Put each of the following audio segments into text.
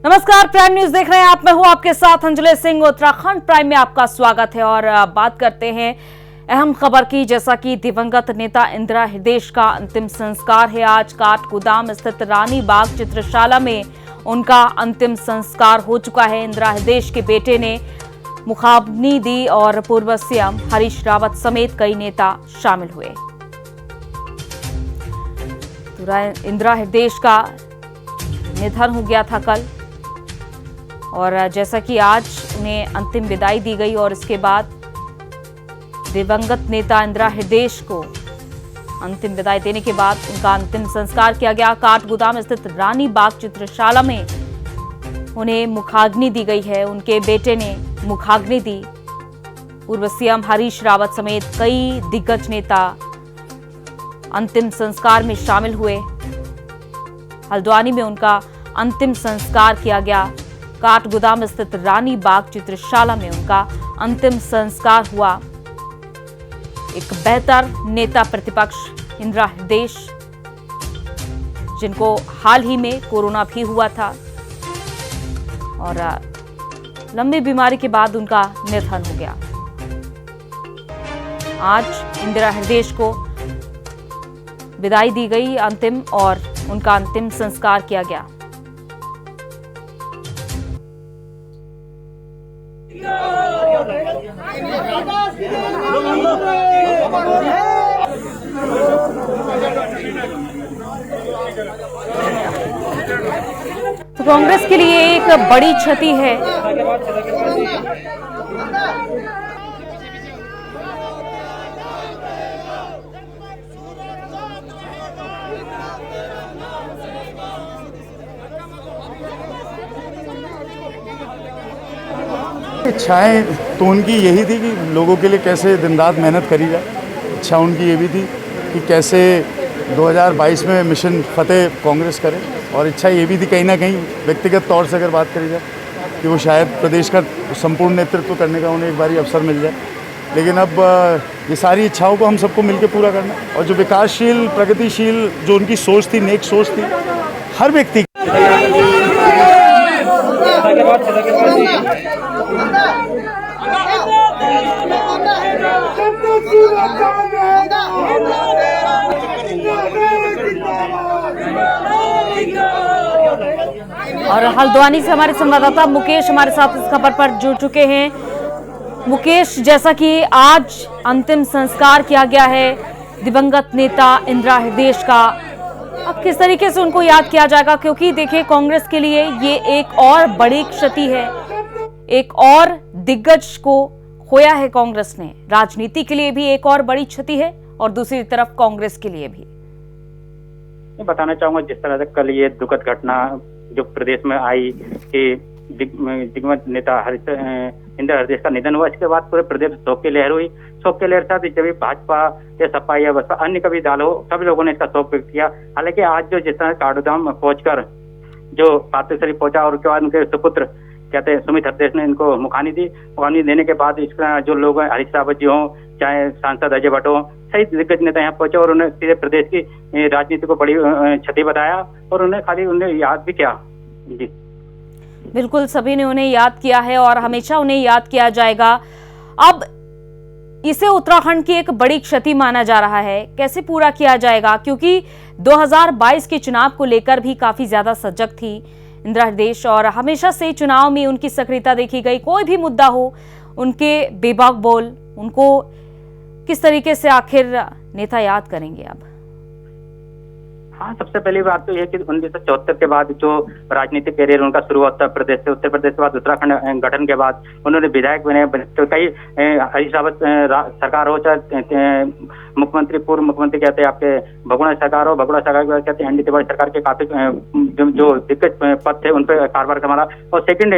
नमस्कार, prime news देख रहे हैं आप। मैं हूं आपके साथ अंजलि सिंह। उत्तराखंड प्राइम में आपका स्वागत है और बात करते हैं अहम खबर की। जैसा कि दिवंगत नेता इंदिरा हृदयेश का अंतिम संस्कार है आज। काठगोदाम स्थित रानी बाग चित्रशाला में उनका अंतिम संस्कार हो चुका है। इंदिरा हृदयेश के बेटे ने मुखाग्नि दी और पूर्व सीएम हरीश रावत समेत कई नेता शामिल हुए। इंदिरा हृदयेश का निधन हो गया था कल, और जैसा कि आज उन्हें अंतिम विदाई दी गई और इसके बाद दिवंगत नेता इंदिरा हृदयेश को अंतिम विदाई देने के बाद उनका अंतिम संस्कार किया गया। काठगोदाम स्थित रानी बाग चित्रशाला में उन्हें मुखाग्नि दी गई है। उनके बेटे ने मुखाग्नि दी। पूर्व सीएम हरीश रावत समेत कई दिग्गज नेता अंतिम संस्कार में शामिल हुए। हल्द्वानी में उनका अंतिम संस्कार किया गया। काठगोदाम स्थित रानी बाग चित्रशाला में उनका अंतिम संस्कार हुआ। एक बेहतर नेता प्रतिपक्ष इंदिरा हृदयेश, जिनको हाल ही में कोरोना भी हुआ था और लंबी बीमारी के बाद उनका निधन हो गया। आज इंदिरा हृदयेश को विदाई दी गई अंतिम, और उनका अंतिम संस्कार किया गया। तो कांग्रेस के लिए एक बड़ी क्षति है। इच्छाएं तो उनकी यही थी कि लोगों के लिए कैसे दिन रात मेहनत करी जाए। इच्छा उनकी ये भी थी कि कैसे 2022 में मिशन फतेह कांग्रेस करे, और इच्छा ये भी थी कहीं ना कहीं व्यक्तिगत तौर से अगर बात करी जाए कि वो शायद प्रदेश का संपूर्ण नेतृत्व करने का उन्हें एक बारी अवसर मिल जाए। लेकिन अब ये सारी इच्छाओं को हम सबको मिलकर पूरा करना, और जो विकासशील प्रगतिशील जो उनकी सोच थी, नेक सोच थी हर व्यक्ति और हल्द्वानी से हमारे संवाददाता मुकेश हमारे साथ इस खबर पर जुड़ चुके हैं। मुकेश, जैसा कि आज अंतिम संस्कार किया गया है दिवंगत नेता इंदिरा हृदयेश का, अब किस तरीके से उनको याद किया जाएगा? क्योंकि देखिए, कांग्रेस के लिए ये एक और बड़ी क्षति है। एक और दिग्गज को खोया है कांग्रेस ने। राजनीति के लिए भी एक और बड़ी क्षति है और दूसरी तरफ कांग्रेस के लिए भी। मैं बताना चाहूंगा, जिस तरह से कल ये दुखद घटना जो प्रदेश में आई कि दिग्गज नेता इंदिरा हृदयेश का निधन हुआ, इसके बाद पूरे प्रदेश में शोक की लहर हुई। शोक की लहर साथ जब भाजपा या सपा या बसपा अन्य कभी दल हो, सभी लोगों ने इसका शोक व्यक्त किया। हालांकि आज जो जिस तरह काठगोदाम पहुंचकर जो पार्थिव शरीर पहुंचा और उसके बाद उनके सुपुत्र कहते हैं सुमित हृदयेश ने इनको मुखाग्नि दी। मुखाग्नि देने के बाद इसका जो लोग हरीश रावत जी हों, चाहे सांसद अजय भट्ट हो, सही दिग्गज नेता यहाँ पहुंचे और उन्हें सीधे प्रदेश की राजनीति को बड़ी क्षति बताया और उन्हें याद भी किया। जी बिल्कुल, सभी ने उन्हें याद किया है और हमेशा उन्हें याद किया जाएगा। अब इसे उत्तराखंड की एक बड़ी क्षति माना जा रहा है। कैसे पूरा किया जाएगा? क्योंकि 2022 के चुनाव को लेकर भी काफी ज्यादा सजग थी इंदिरा हृदयेश, और हमेशा से चुनाव में उनकी सक्रियता देखी गई। कोई भी मुद्दा हो, उनके बेबाक बोल, उनको किस तरीके से आखिर नेता याद करेंगे अब? हाँ, सबसे पहली बात तो यह कि 1974 के बाद जो राजनीतिक करियर उनका शुरू हुआ उत्तर प्रदेश से, उत्तर प्रदेश के बाद उत्तराखंड गठन के बाद उन्होंने विधायक बने। तो कई हरीश रावत सरकार हो, चाहे मुख्यमंत्री पूर्व मुख्यमंत्री कहते हैं आपके भगोड़ा सरकार हो, भगोड़ा सरकार के बाद कहते हैं एनडी तिवारी सरकार के काफी जो दिग्गज पद थे उन पर कारभार संभाला और सेकंड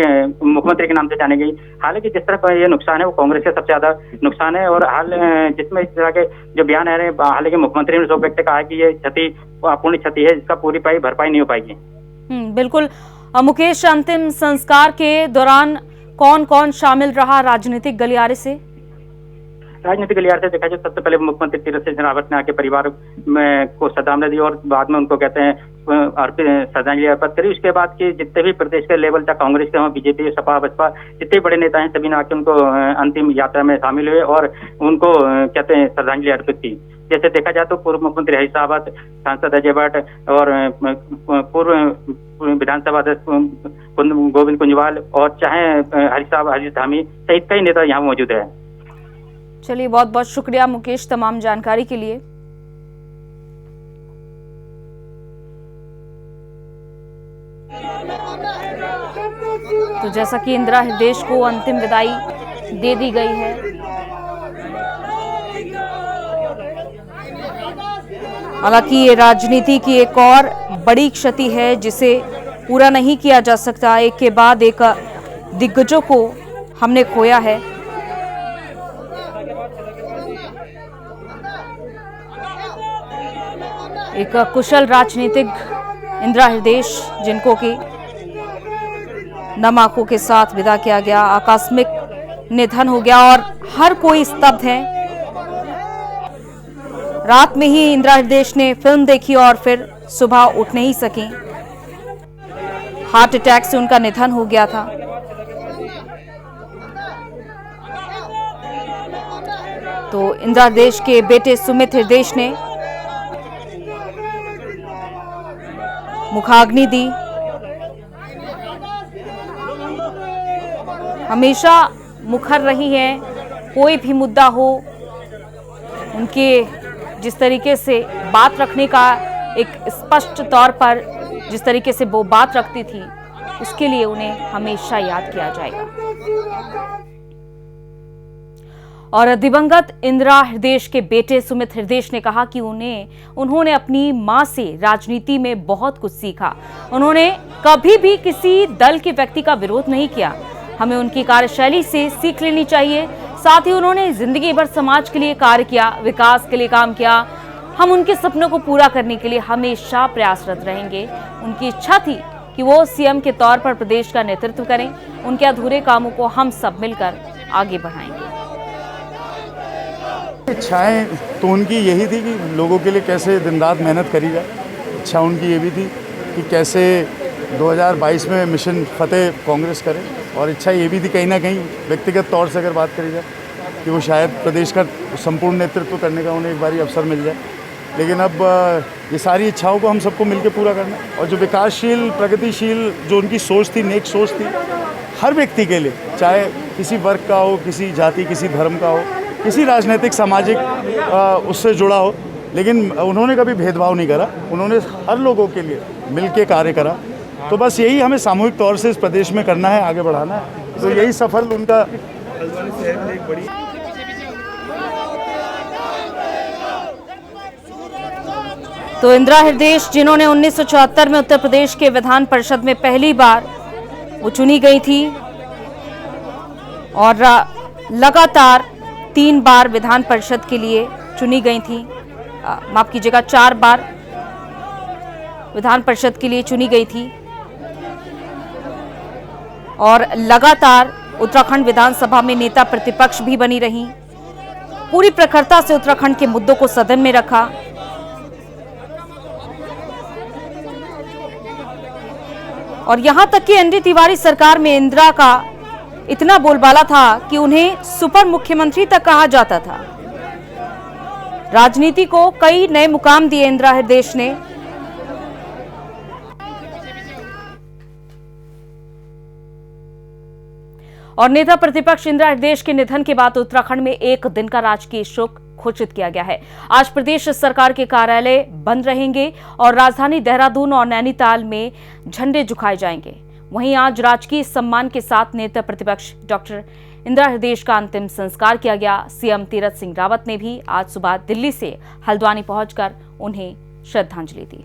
मुख्यमंत्री के नाम से जाने गई। हालांकि जिस तरह का ये नुकसान है वो कांग्रेस का सबसे ज्यादा नुकसान है, और हाल जिसमें इस तरह के जो बयान आ रहे हैं, हालांकि मुख्यमंत्री ने शोक व्यक्त कहा है कि ये क्षति अपूर्ण क्षति है, जिसका पूरी भरपाई नहीं हो पाएगी। बिल्कुल। मुकेश, अंतिम संस्कार के दौरान कौन कौन शामिल रहा राजनीतिक गलियारे से? राजनीतिक लिहाज से देखा जाए सबसे पहले मुख्यमंत्री तीरथ सिंह रावत ने आके परिवार में को श्रद्धांजलि दी और बाद में उनको कहते हैं श्रद्धांजलि अर्पित करी। उसके बाद की जितने भी प्रदेश के लेवल तक कांग्रेस के हों, बीजेपी, सपा, बसपा, जितने बड़े नेता हैं सभी ने आके उनको अंतिम यात्रा में शामिल हुए और उनको कहते हैं श्रद्धांजलि अर्पित की। जैसे देखा जाए तो पूर्व मुख्यमंत्री हरीश रावत, सांसद अजय भट्ट और पूर्व विधानसभा अध्यक्ष गोविंद कुंजवाल और चाहे हरीश धामी सहित कई नेता यहाँ मौजूद है। चलिए, बहुत बहुत शुक्रिया मुकेश तमाम जानकारी के लिए। तो जैसा कि इंदिरा हृदय को अंतिम विदाई दे दी गई है, हालांकि ये राजनीति की एक और बड़ी क्षति है जिसे पूरा नहीं किया जा सकता। एक के बाद एक दिग्गजों को हमने खोया है। एक कुशल राजनीतिक इंदिरा हृदय जिनको कि नम आंखों के साथ विदा किया गया, आकस्मिक निधन हो गया और हर कोई स्तब्ध है। रात में ही इंदिरा हृदय ने फिल्म देखी और फिर सुबह उठ नहीं सकी। हार्ट अटैक से उनका निधन हो गया था। तो इंदिरा हृदय के बेटे सुमित हृदय ने मुखाग्नि दी। हमेशा मुखर रही हैं, कोई भी मुद्दा हो उनके जिस तरीके से बात रखने का एक स्पष्ट तौर पर जिस तरीके से वो बात रखती थी, उसके लिए उन्हें हमेशा याद किया जाएगा। और दिवंगत इंदिरा हृदय के बेटे सुमित हृदय ने कहा कि उन्होंने अपनी मां से राजनीति में बहुत कुछ सीखा। उन्होंने कभी भी किसी दल के व्यक्ति का विरोध नहीं किया। हमें उनकी कार्यशैली से सीख लेनी चाहिए। साथ ही उन्होंने जिंदगी भर समाज के लिए कार्य किया, विकास के लिए काम किया। हम उनके सपनों को पूरा करने के लिए हमेशा प्रयासरत रहेंगे। उनकी इच्छा थी कि वो सीएम के तौर पर प्रदेश का नेतृत्व करें। उनके अधूरे कामों को हम सब मिलकर आगे बढ़ाएंगे। इच्छाएं तो उनकी यही थी कि लोगों के लिए कैसे दिन रात मेहनत करी जाए। इच्छा उनकी ये भी थी कि कैसे 2022 में मिशन फतेह कांग्रेस करे और इच्छा ये भी थी कहीं ना कहीं व्यक्तिगत तौर से अगर बात करी जाए कि वो शायद प्रदेश का संपूर्ण नेतृत्व करने का उन्हें एक बारी अवसर मिल जाए। लेकिन अब ये सारी इच्छाओं को हम सबको मिलकर पूरा करना और जो विकासशील प्रगतिशील जो उनकी सोच थी, नेक सोच थी हर व्यक्ति के लिए, चाहे किसी वर्ग का हो, किसी जाति, किसी धर्म का हो, किसी राजनीतिक सामाजिक उससे जुड़ा हो, लेकिन उन्होंने कभी भेदभाव नहीं करा। उन्होंने हर लोगों के लिए मिलके कार्य करा। तो बस यही हमें सामूहिक तौर से इस प्रदेश में करना है, आगे बढ़ाना है। तो यही सफल उनका तो इंदिरा हृदय जिन्होंने 1974 में उत्तर प्रदेश के विधान परिषद में पहली बार वो चुनी गई थी और लगातार 3 बार विधान परिषद के लिए चुनी गई थी। माफ कीजिएगा, 4 बार विधान परिषद के लिए चुनी गई थी और लगातार उत्तराखंड विधानसभा में नेता प्रतिपक्ष भी बनी रही। पूरी प्रखरता से उत्तराखंड के मुद्दों को सदन में रखा। और यहां तक कि एनडी तिवारी सरकार में इंदिरा का इतना बोलबाला था कि उन्हें सुपर मुख्यमंत्री तक कहा जाता था। राजनीति को कई नए मुकाम दिए इंदिरा हृदय ने। और नेता प्रतिपक्ष इंदिरा हृदय के निधन के बाद उत्तराखंड में एक दिन का राजकीय शोक घोषित किया गया है। आज प्रदेश सरकार के कार्यालय बंद रहेंगे और राजधानी देहरादून और नैनीताल में झंडे झुकाए जाएंगे। वहीं आज राजकीय सम्मान के साथ नेता प्रतिपक्ष डॉक्टर इंदिरा हृदय का अंतिम संस्कार किया गया। सीएम तीरथ सिंह रावत ने भी आज सुबह दिल्ली से हल्द्वानी पहुंचकर उन्हें श्रद्धांजलि दी।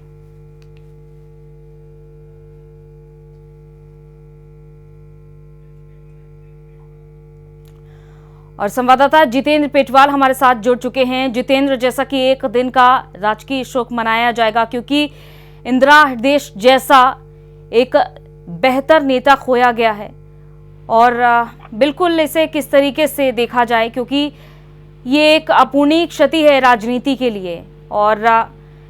और संवाददाता जितेंद्र पेटवाल हमारे साथ जुड़ चुके हैं। जितेंद्र, जैसा कि एक दिन का राजकीय शोक मनाया जाएगा क्योंकि इंदिरा हृदय जैसा एक बेहतर नेता खोया गया है, और बिल्कुल इसे किस तरीके से देखा जाए, क्योंकि ये एक अपूर्णीय क्षति है राजनीति के लिए, और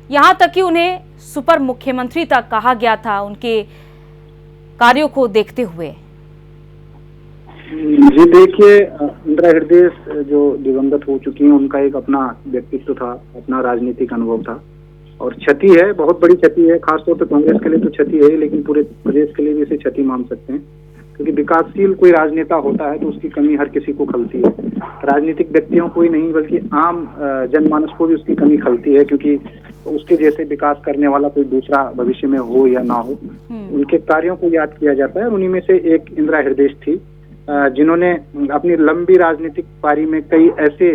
यहाँ तक कि उन्हें सुपर मुख्यमंत्री तक कहा गया था उनके कार्यों को देखते हुए। जी देखिए, इंदिरा हृदय जो दिवंगत हो चुकी हैं, उनका एक अपना व्यक्तित्व था, अपना राजनीतिक अनुभव था, और क्षति है, बहुत बड़ी क्षति है। खासतौर पर कांग्रेस के लिए तो क्षति है, लेकिन पूरे प्रदेश के लिए भी इसे क्षति मान सकते हैं, क्योंकि विकासशील कोई राजनेता होता है तो उसकी कमी हर किसी को खलती है। राजनीतिक व्यक्तियों को ही नहीं बल्कि आम जनमानस को भी उसकी कमी खलती है, क्योंकि उसके जैसे विकास करने वाला कोई दूसरा भविष्य में हो या ना हो, उनके कार्यों को याद किया जाता है। उन्हीं में से एक इंदिरा हृदय थी, जिन्होंने अपनी लंबी राजनीतिक पारी में कई ऐसे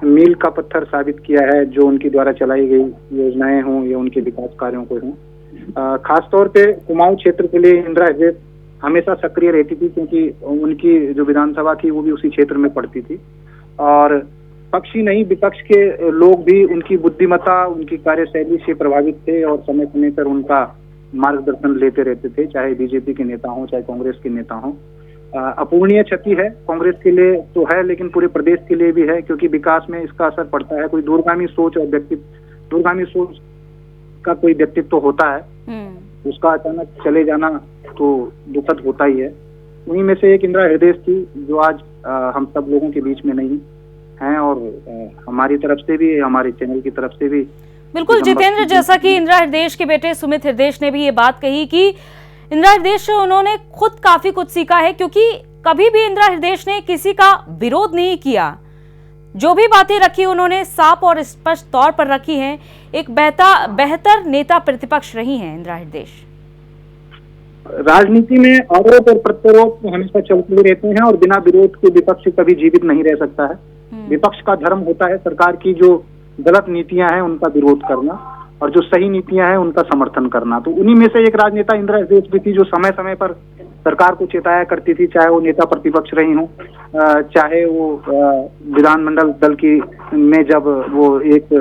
मील का पत्थर साबित किया है जो उनकी द्वारा चलाई गई योजनाएं हों या उनके विकास कार्यों को हों। खासतौर पे कुमाऊं क्षेत्र के लिए इंदिरा हृदय हमेशा सक्रिय रहती थी, क्योंकि उनकी जो विधानसभा थी वो भी उसी क्षेत्र में पड़ती थी, और पक्षी नहीं विपक्ष के लोग भी उनकी बुद्धिमत्ता, उनकी कार्यशैली से प्रभावित थे और समय समय पर उनका मार्गदर्शन लेते रहते थे, चाहे बीजेपी के नेता हों चाहे कांग्रेस के नेता हों। अपूर्णीय क्षति है, कांग्रेस के लिए तो है लेकिन पूरे प्रदेश के लिए भी है, क्योंकि विकास में इसका असर पड़ता है। कोई दूरगामी सोच और दूरगामी सोच का कोई व्यक्तित्व होता है, उसका अचानक चले जाना तो दुखद होता ही है। उन्हीं में से एक इंदिरा हृदय थी, जो आज हम सब लोगों के बीच में नहीं हैं, और हमारी तरफ से भी, हमारे चैनल की तरफ से भी। बिल्कुल जितेंद्र, जैसा कि इंदिरा हृदय के बेटे सुमित हृदय ने भी ये बात कही कि इंदिरा हृदय उन्होंने खुद काफी कुछ सीखा है, क्योंकि कभी भी इंदिरा हृदय ने किसी का विरोध नहीं किया। जो भी बातें रखी उन्होंने साफ और स्पष्ट तौर पर रखी हैं। एक बेहतर नेता प्रतिपक्ष रही हैं इंदिरा हृदय। राजनीति में आरोप और प्रत्यारोप हमेशा चलते रहते हैं, और बिना विरोध के विपक्ष कभी जीवित नहीं रह सकता है। विपक्ष का धर्म होता है सरकार की जो गलत नीतियां हैं उनका विरोध करना, और जो सही नीतियां हैं उनका समर्थन करना। तो उन्हीं में से एक राजनेता इंदिरा हृदय भी थी, जो समय समय पर सरकार को चेताया करती थी, चाहे वो नेता प्रतिपक्ष रही हो, चाहे वो विधानमंडल दल की में जब वो एक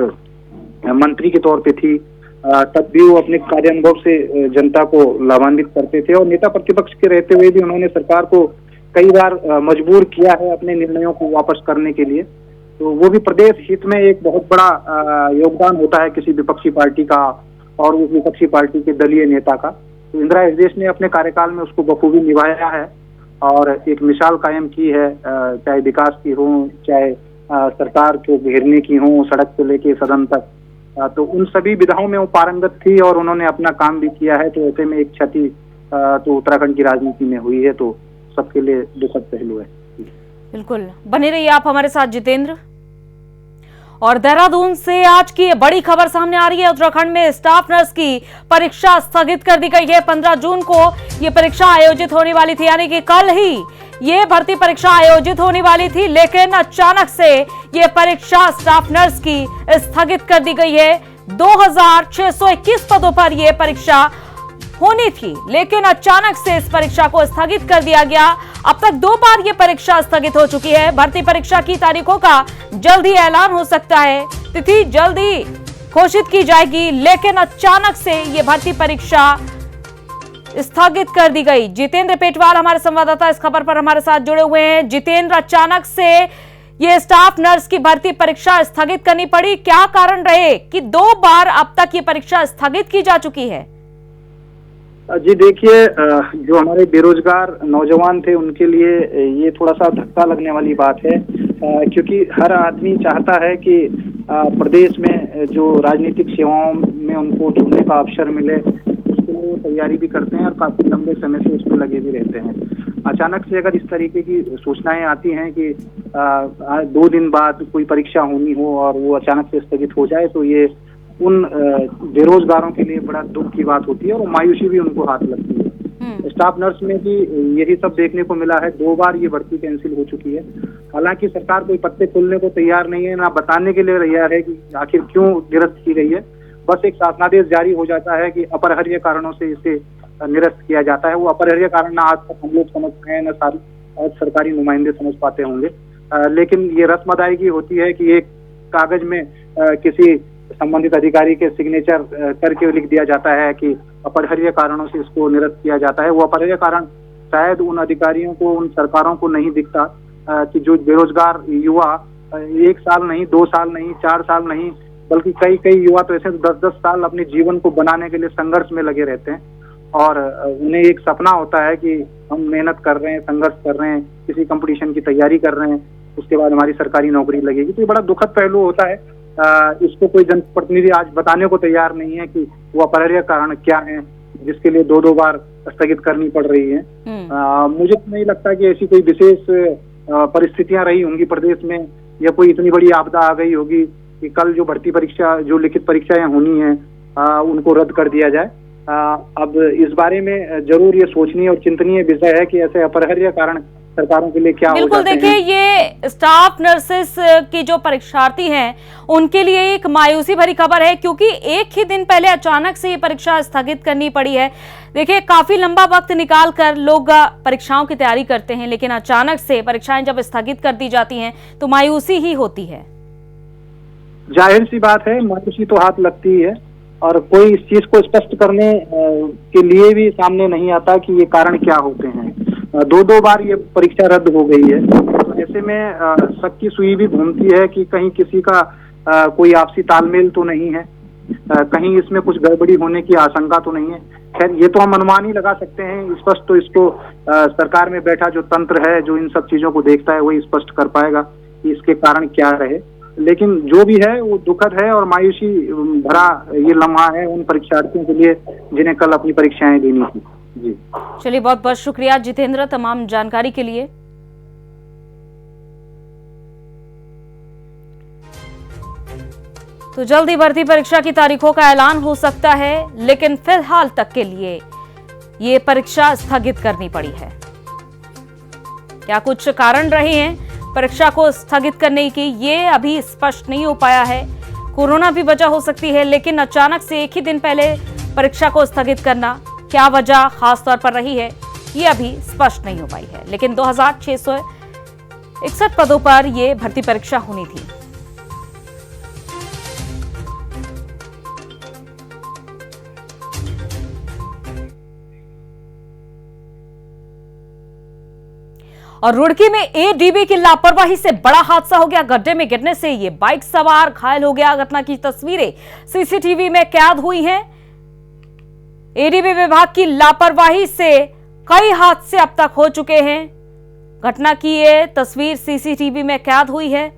मंत्री के तौर पे थी, तब भी वो अपने कार्य अनुभव से जनता को लाभान्वित करते थे, और नेता प्रतिपक्ष के रहते हुए भी उन्होंने सरकार को कई बार मजबूर किया है अपने निर्णयों को वापस करने के लिए। तो वो भी प्रदेश हित में एक बहुत बड़ा योगदान होता है किसी विपक्षी पार्टी का और उस विपक्षी पार्टी के दलीय नेता का। तो इंदिरा हृदय ने अपने कार्यकाल में उसको बखूबी निभाया है और एक मिसाल कायम की है, चाहे विकास की हो, चाहे सरकार को घेरने की हो, सड़क से लेके सदन तक। तो उन सभी विधाओं में वो पारंगत थी और उन्होंने अपना काम भी किया है। तो ऐसे में एक क्षति तो उत्तराखंड की राजनीति में हुई है, तो सबके लिए दुखद पहलू है। बिल्कुल, बने रहिए आप हमारे साथ जितेंद्र। और देहरादून से आज की बड़ी खबर सामने आ रही है। उत्तराखंड में स्टाफ नर्स की परीक्षा स्थगित कर दी गई है। 15 जून को ये परीक्षा आयोजित होने वाली थी, यानी कि कल ही ये भर्ती परीक्षा आयोजित होने वाली थी, लेकिन अचानक से ये परीक्षा स्टाफ नर्स की स्थगित कर दी गई है। 2621 पदों पर यह परीक्षा होनी थी, लेकिन अचानक से इस परीक्षा को स्थगित कर दिया गया। अब तक 2 बार ये परीक्षा स्थगित हो चुकी है। भर्ती परीक्षा की तारीखों का जल्द ही ऐलान हो सकता है, तिथि जल्दी घोषित की जाएगी, लेकिन अचानक से ये भर्ती परीक्षा स्थगित कर दी गई। जितेंद्र पेटवाल हमारे संवाददाता इस खबर पर हमारे साथ जुड़े हुए हैं। जितेंद्र, अचानक से ये स्टाफ नर्स की भर्ती परीक्षा स्थगित करनी पड़ी, क्या कारण रहे कि 2 बार अब तक ये परीक्षा स्थगित की जा चुकी है? जी देखिए, जो हमारे बेरोजगार नौजवान थे उनके लिए ये थोड़ा सा धक्का लगने वाली बात है, क्योंकि हर आदमी चाहता है कि प्रदेश में जो राजनीतिक सेवाओं में उनको जुड़ने का अवसर मिले, उसके लिए वो तैयारी भी करते हैं और काफी लंबे समय से उसमें लगे भी रहते हैं। अचानक से अगर इस तरीके की सूचनाएं आती हैं कि 2 दिन बाद कोई परीक्षा होनी हो और वो अचानक से स्थगित हो जाए, तो ये उन बेरोजगारों के लिए बड़ा दुख की बात होती है और मायूसी भी उनको हाथ लगती है। स्टाफ नर्स में भी यही सब देखने को मिला है। 2 बार ये भर्ती कैंसिल हो चुकी है। हालांकि सरकार कोई पत्ते खोलने को तैयार नहीं है, ना बताने के लिए तैयार है कि आखिर क्यों निरस्त की गई है। बस एक शासनादेश जारी हो जाता है कि अपरिहार्य कारणों से इसे निरस्त किया जाता है। वो अपरिहार्य कारण ना आज तक हम लोग समझ पाए, न सारे सरकारी नुमाइंदे समझ पाते होंगे, लेकिन ये रस्म अदायगी होती है कि एक कागज में किसी संबंधित अधिकारी के सिग्नेचर करके लिख दिया जाता है कि अपरिहार्य कारणों से इसको निरस्त किया जाता है। वो अपरिहार्य कारण शायद उन अधिकारियों को, उन सरकारों को नहीं दिखता कि जो बेरोजगार युवा 1 साल नहीं, 2 साल नहीं, 4 साल नहीं, बल्कि कई कई युवा तो ऐसे 10-10 साल अपने जीवन को बनाने के लिए संघर्ष में लगे रहते हैं और उन्हें एक सपना होता है कि हम मेहनत कर रहे हैं, संघर्ष कर रहे हैं, किसी कंपटीशन की तैयारी कर रहे हैं, उसके बाद हमारी सरकारी नौकरी लगेगी। तो ये बड़ा दुखद पहलू होता है। इसको कोई जनप्रतिनिधि आज बताने को तैयार नहीं है कि वो अपरिहार्य कारण क्या है जिसके लिए 2-2 बार स्थगित करनी पड़ रही है। मुझे तो नहीं लगता कि ऐसी कोई विशेष परिस्थितियां रही होंगी प्रदेश में या कोई इतनी बड़ी आपदा आ गई होगी कि कल जो भर्ती परीक्षा, जो लिखित परीक्षाएं होनी है उनको रद्द कर दिया जाए। अब इस बारे में जरूर ये सोचनीय और चिंतनीय विषय है कि ऐसे अपरिहार्य कारण सरकारों के लिए क्या हो जाते हैं। बिल्कुल, देखिए ये स्टाफ नर्सेस की जो परीक्षार्थी हैं उनके लिए एक मायूसी भरी खबर है, क्योंकि एक ही दिन पहले अचानक से ये परीक्षा स्थगित करनी पड़ी है। देखिए काफी लंबा वक्त निकाल कर लोग परीक्षाओं की तैयारी करते हैं, लेकिन अचानक से परीक्षाएं जब स्थगित कर दी जाती हैं तो मायूसी ही होती है। जाहिर सी बात है, मायूसी तो हाथ लगती है और कोई इस चीज को स्पष्ट करने के लिए भी सामने नहीं आता कि ये कारण क्या होते हैं। 2-2 बार ये परीक्षा रद्द हो गई है, तो ऐसे में शक की सुई भी घूमती है कि कहीं किसी का कोई आपसी तालमेल तो नहीं है, कहीं इसमें कुछ गड़बड़ी होने की आशंका तो नहीं है। खैर ये तो हम अनुमान ही लगा सकते हैं, स्पष्ट तो इसको सरकार में बैठा जो तंत्र है, जो इन सब चीजों को देखता है, वही स्पष्ट कर पाएगा कि इसके कारण क्या रहे। लेकिन जो भी है वो दुखद है और मायूसी भरा ये लम्हा है उन परीक्षार्थियों के लिए जिन्हें कल अपनी परीक्षाएं देनी थी। जी चलिए, बहुत बहुत शुक्रिया जितेंद्र तमाम जानकारी के लिए। तो जल्दी भर्ती परीक्षा की तारीखों का ऐलान हो सकता है, लेकिन फिलहाल तक के लिए ये परीक्षा स्थगित करनी पड़ी है। क्या कुछ कारण रहे हैं परीक्षा को स्थगित करने की, ये अभी स्पष्ट नहीं हो पाया है। कोरोना भी वजह हो सकती है, लेकिन अचानक से एक ही दिन पहले परीक्षा को स्थगित करना क्या वजह खास तौर पर रही है, ये अभी स्पष्ट नहीं हो पाई है। लेकिन 2661 पदों पर यह भर्ती परीक्षा होनी थी। और रुड़की में एडीबी की लापरवाही से बड़ा हादसा हो गया। गड्ढे में गिरने से ये बाइक सवार घायल हो गया। घटना की तस्वीरें सीसीटीवी में कैद हुई हैं। एडीबी विभाग की लापरवाही से कई हादसे अब तक हो चुके हैं। घटना की ये तस्वीर सीसीटीवी में कैद हुई है।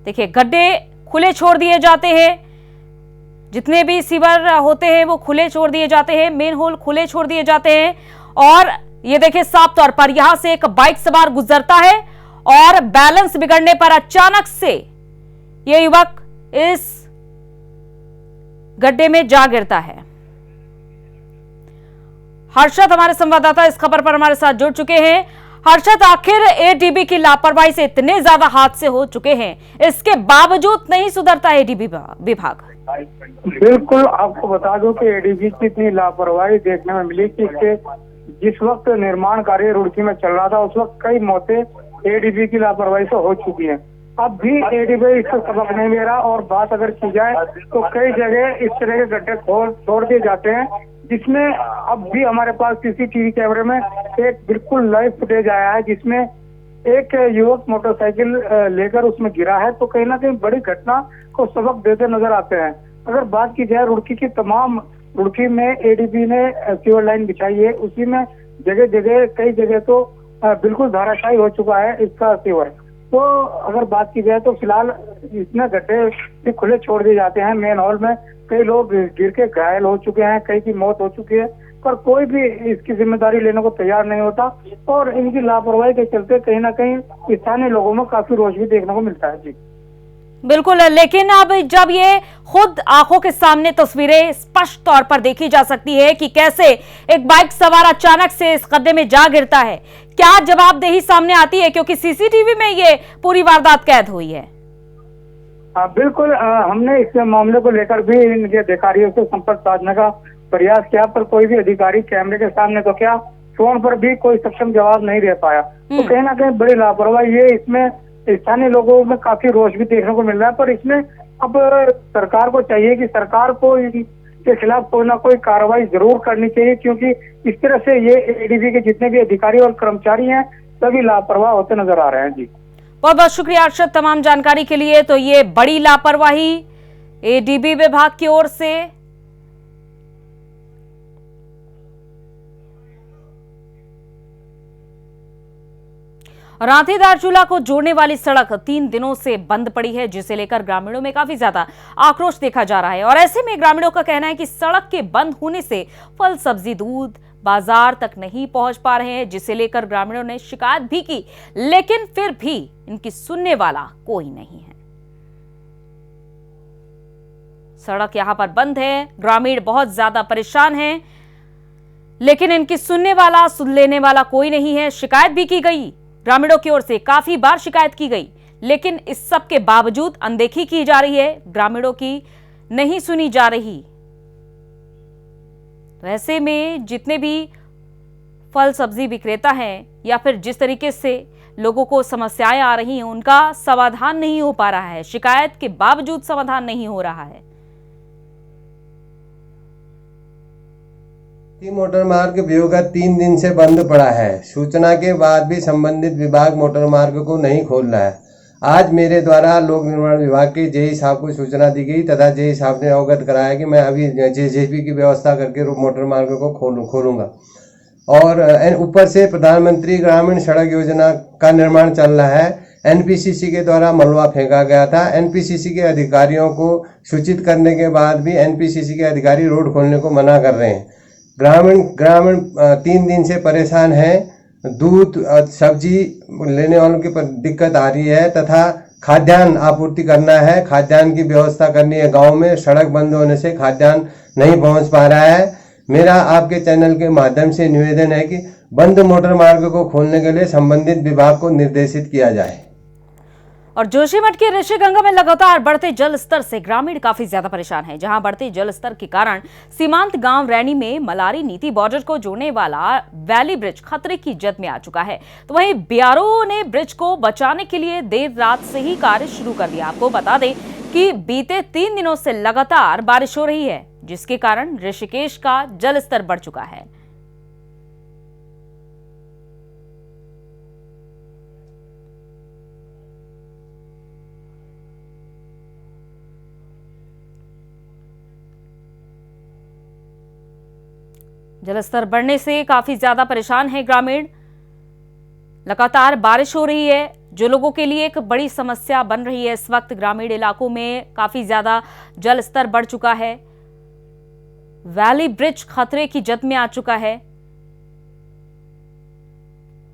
देखिए, गड्ढे खुले छोड़ दिए जाते हैं, जितने भी सीवर होते हैं वो खुले छोड़ दिए जाते हैं, मेन होल खुले छोड़ दिए जाते हैं। और ये देखिए साफ तौर पर यहां से एक बाइक सवार गुजरता है और बैलेंस बिगड़ने पर अचानक से ये युवक इस गड्ढे में जा गिरता है। हर्षद हमारे संवाददाता इस खबर पर हमारे साथ जुड़ चुके हैं। हर्षद, आखिर एडीबी की लापरवाही से इतने ज्यादा हादसे हो चुके हैं, इसके बावजूद नहीं सुधरता एडीबी विभाग? बिल्कुल, आपको बता दूं कि एडीबी की इतनी लापरवाही देखने में मिली कि इसके जिस वक्त निर्माण कार्य रुड़की में चल रहा था उस वक्त कई मौतें एडीबी की लापरवाही से हो चुकी हैं। अब भी एडीबी इससे सबक नहीं ले रहा और बात अगर की जाए तो कई जगह इस तरह के गड्ढे छोड़ दिए जाते हैं, जिसमें अब भी हमारे पास सीसीटीवी कैमरे में एक बिल्कुल लाइव फुटेज आया है जिसमें एक युवक मोटरसाइकिल लेकर उसमें गिरा है। तो कहीं ना कहीं बड़ी घटना को सबक देते नजर आते हैं। अगर बात की जाए रुड़की में एडीबी ने सीवर लाइन बिछाई है, उसी में जगह जगह कई जगह तो बिल्कुल धाराशायी हो चुका है इसका सीवर। तो अगर बात की जाए तो फिलहाल इसमें गड्ढे खुले छोड़ दिए जाते हैं। मेन हॉल में कई लोग गिर के घायल हो चुके हैं, कई की मौत हो चुकी है, पर कोई भी इसकी जिम्मेदारी लेने को तैयार नहीं होता और इनकी लापरवाही के चलते कहीं ना कहीं स्थानीय लोगों में काफी रोष भी देखने को मिलता है। जी बिल्कुल, लेकिन अब जब ये खुद आंखों के सामने तस्वीरें स्पष्ट तौर पर देखी जा सकती है कि कैसे एक बाइक सवार अचानक से इस गड्ढे में जा गिरता है, क्या जवाबदेही सामने आती है? क्योंकि सीसीटीवी में ये पूरी वारदात कैद हुई है। बिल्कुल, हमने इस मामले को लेकर भी इनके अधिकारियों से संपर्क साधने का प्रयास किया, पर कोई भी अधिकारी कैमरे के सामने तो क्या फोन पर भी कोई सक्षम जवाब नहीं दे पाया। तो कहीं ना कहीं बड़ी लापरवाही है। इसमें स्थानीय लोगों में काफी रोष भी देखने को मिल रहा है, पर इसमें अब सरकार को चाहिए कि सरकार को इसके खिलाफ कोई ना कोई कार्रवाई जरूर करनी चाहिए, क्योंकि इस तरह से ये एडीबी के जितने भी अधिकारी और कर्मचारी हैं सभी लापरवाह होते नजर आ रहे हैं। जी बहुत बहुत शुक्रिया अर्शद तमाम जानकारी के लिए। तो ये बड़ी लापरवाही एडीबी विभाग की ओर से। रांधी धारचूला को जोड़ने वाली सड़क 3 दिनों से बंद पड़ी है, जिसे लेकर ग्रामीणों में काफी ज्यादा आक्रोश देखा जा रहा है। और ऐसे में ग्रामीणों का कहना है कि सड़क के बंद होने से फल, सब्जी, दूध बाजार तक नहीं पहुंच पा रहे हैं, जिसे लेकर ग्रामीणों ने शिकायत भी की, लेकिन फिर भी इनकी सुनने वाला कोई नहीं है। सड़क यहां पर बंद है, ग्रामीण बहुत ज्यादा परेशान हैं, लेकिन इनकी सुनने वाला, सुन लेने वाला कोई नहीं है। शिकायत भी की गई, ग्रामीणों की ओर से काफी बार शिकायत की गई, लेकिन इस सब के बावजूद अनदेखी की जा रही है, ग्रामीणों की नहीं सुनी जा रही। तो ऐसे में जितने भी फल सब्जी विक्रेता हैं या फिर जिस तरीके से लोगों को समस्याएं आ रही हैं, उनका समाधान नहीं हो पा रहा है, शिकायत के बावजूद समाधान नहीं हो रहा है। मोटर मार्ग वियोगत 3 दिन से बंद पड़ा है। सूचना के बाद भी संबंधित विभाग मोटर मार्ग को नहीं खोल रहा है। आज मेरे द्वारा लोक निर्माण विभाग के जेई साहब को सूचना दी गई तथा जेई साहब ने अवगत कराया कि मैं अभी जेसीबी की व्यवस्था करके मोटर मार्ग को खोलूंगा। और ऊपर से प्रधानमंत्री ग्रामीण सड़क योजना का निर्माण चल रहा है। एनपीसीसी के द्वारा मलबा फेंका गया था। एनपीसीसी के अधिकारियों को सूचित करने के बाद भी एनपीसीसी के अधिकारी रोड खोलने को मना कर रहे हैं। ग्रामीण 3 दिन से परेशान हैं। दूध सब्जी लेने वालों की दिक्कत आ रही है तथा खाद्यान्न आपूर्ति करना है, खाद्यान्न की व्यवस्था करनी है। गांव में सड़क बंद होने से खाद्यान्न नहीं पहुंच पा रहा है। मेरा आपके चैनल के माध्यम से निवेदन है कि बंद मोटर मार्ग को खोलने के लिए संबंधित विभाग को निर्देशित किया जाए। और जोशीमठ के ऋषिगंगा में लगातार बढ़ते जल स्तर से ग्रामीण काफी ज्यादा परेशान हैं, जहां बढ़ते जल स्तर के कारण सीमांत गांव रैनी में मलारी नीति बॉर्डर को जोड़ने वाला वैली ब्रिज खतरे की जद में आ चुका है। तो वहीं बीआरओ ने ब्रिज को बचाने के लिए देर रात से ही कार्य शुरू कर दिया। आपको बता दें कि बीते 3 दिनों से लगातार बारिश हो रही है, जिसके कारण ऋषिकेश का जल स्तर बढ़ चुका है। जलस्तर बढ़ने से काफी ज्यादा परेशान है ग्रामीण। लगातार बारिश हो रही है, जो लोगों के लिए एक बड़ी समस्या बन रही है। इस वक्त ग्रामीण इलाकों में काफी ज्यादा जल स्तर बढ़ चुका है। वैली ब्रिज खतरे की जद में आ चुका है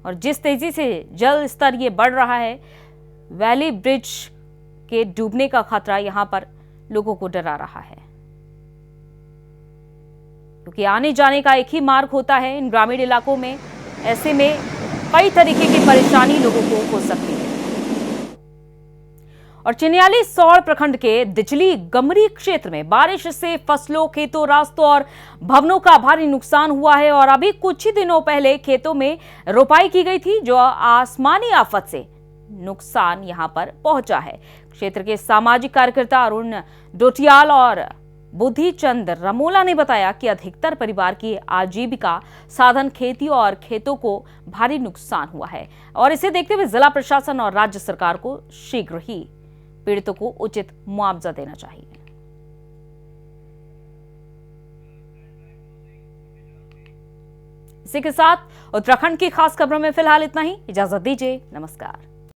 और जिस तेजी से जल स्तर ये बढ़ रहा है, वैली ब्रिज के डूबने का खतरा यहां पर लोगों को डरा रहा है, क्योंकि आने जाने का एक ही मार्ग होता है इन ग्रामीण इलाकों में। ऐसे में कई तरीके की परेशानी लोगों को हो सकती है। और चिन्याली सौड़ प्रखंड के दिचली गमरी क्षेत्र में बारिश से फसलों, खेतों, रास्तों और भवनों का भारी नुकसान हुआ है। और अभी कुछ ही दिनों पहले खेतों में रोपाई की गई थी, जो आसमानी आफत से नुकसान यहां पर पहुंचा है। क्षेत्र के सामाजिक कार्यकर्ता अरुण डोटियाल और बुद्धिचंद रमोला ने बताया कि अधिकतर परिवार की आजीविका साधन खेती और खेतों को भारी नुकसान हुआ है और इसे देखते हुए जिला प्रशासन और राज्य सरकार को शीघ्र ही पीड़ितों को उचित मुआवजा देना चाहिए। इसी के साथ उत्तराखंड की खास खबरों में फिलहाल इतना ही। इजाजत दीजिए, नमस्कार।